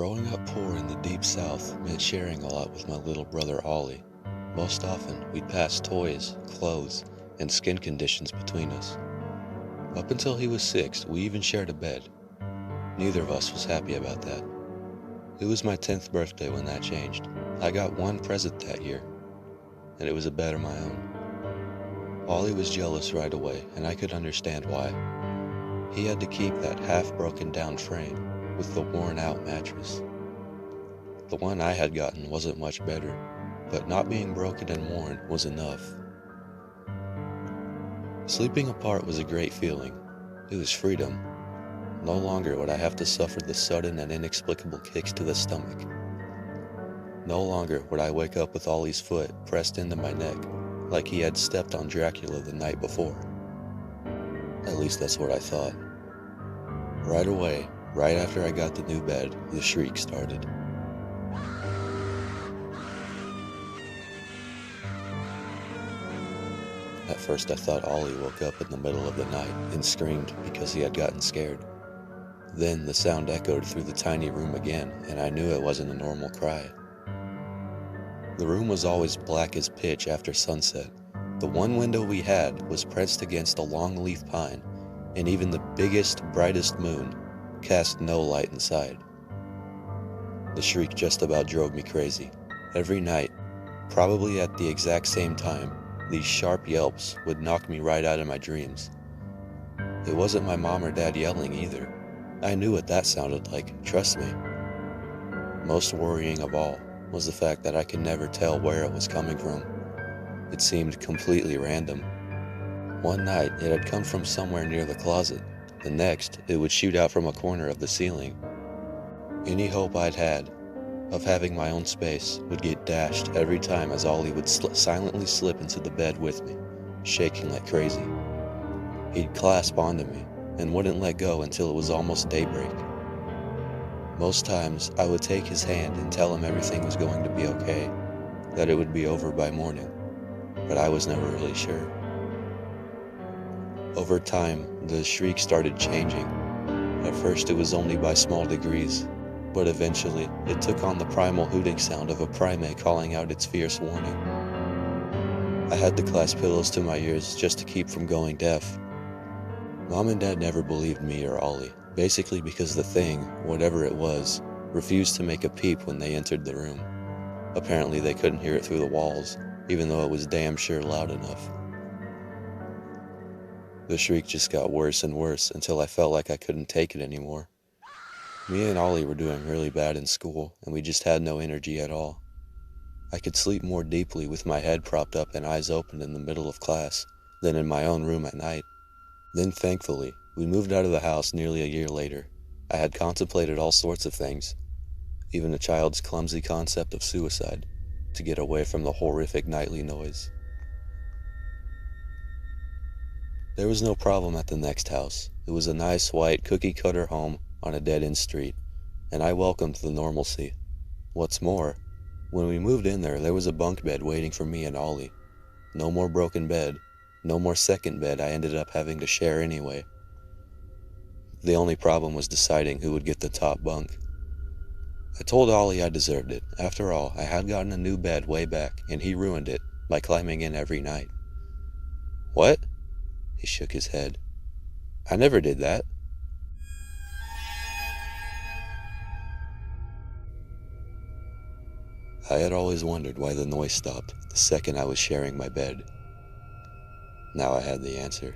Growing up poor in the deep south meant sharing a lot with my little brother Ollie. Most often, we'd pass toys, clothes, and skin conditions between us. Up until he was 6, we even shared a bed. Neither of us was happy about that. It was my 10th birthday when that changed. I got one present that year, and it was a bed of my own. Ollie was jealous right away, and I could understand why. He had to keep that half-broken down frame with the worn-out mattress. The one I had gotten wasn't much better, but not being broken and worn was enough. Sleeping apart was a great feeling. It was freedom. No longer would I have to suffer the sudden and inexplicable kicks to the stomach. No longer would I wake up with Ollie's foot pressed into my neck like he had stepped on Dracula the night before. At least that's what I thought. Right away, right after I got the new bed, the shriek started. At first I thought Ollie woke up in the middle of the night and screamed because he had gotten scared. Then the sound echoed through the tiny room again, and I knew it wasn't a normal cry. The room was always black as pitch after sunset. The one window we had was pressed against a long-leaf pine, and even the biggest, brightest moon cast no light inside. The shriek just about drove me crazy. Every night, probably at the exact same time, these sharp yelps would knock me right out of my dreams. It wasn't my mom or dad yelling either. I knew what that sounded like, trust me. Most worrying of all was the fact that I could never tell where it was coming from. It seemed completely random. One night, it had come from somewhere near the closet. The next, it would shoot out from a corner of the ceiling. Any hope I'd had of having my own space would get dashed every time as Ollie would silently slip into the bed with me, shaking like crazy. He'd clasp onto me and wouldn't let go until it was almost daybreak. Most times, I would take his hand and tell him everything was going to be okay, that it would be over by morning, but I was never really sure. Over time, the shriek started changing. At first it was only by small degrees, but eventually it took on the primal hooting sound of a primate calling out its fierce warning. I had to clasp pillows to my ears just to keep from going deaf. Mom and Dad never believed me or Ollie, basically because the thing, whatever it was, refused to make a peep when they entered the room. Apparently they couldn't hear it through the walls, even though it was damn sure loud enough. The shriek just got worse and worse until I felt like I couldn't take it anymore. Me and Ollie were doing really bad in school, and we just had no energy at all. I could sleep more deeply with my head propped up and eyes open in the middle of class than in my own room at night. Then, thankfully, we moved out of the house nearly a year later. I had contemplated all sorts of things, even a child's clumsy concept of suicide, to get away from the horrific nightly noise. There was no problem at the next house. It was a nice, white, cookie-cutter home on a dead-end street, and I welcomed the normalcy. What's more, when we moved in there was a bunk bed waiting for me and Ollie. No more broken bed, no more second bed I ended up having to share anyway. The only problem was deciding who would get the top bunk. I told Ollie I deserved it. After all, I had gotten a new bed way back, and he ruined it by climbing in every night. What? He shook his head. I never did that. I had always wondered why the noise stopped the second I was sharing my bed. Now I had the answer.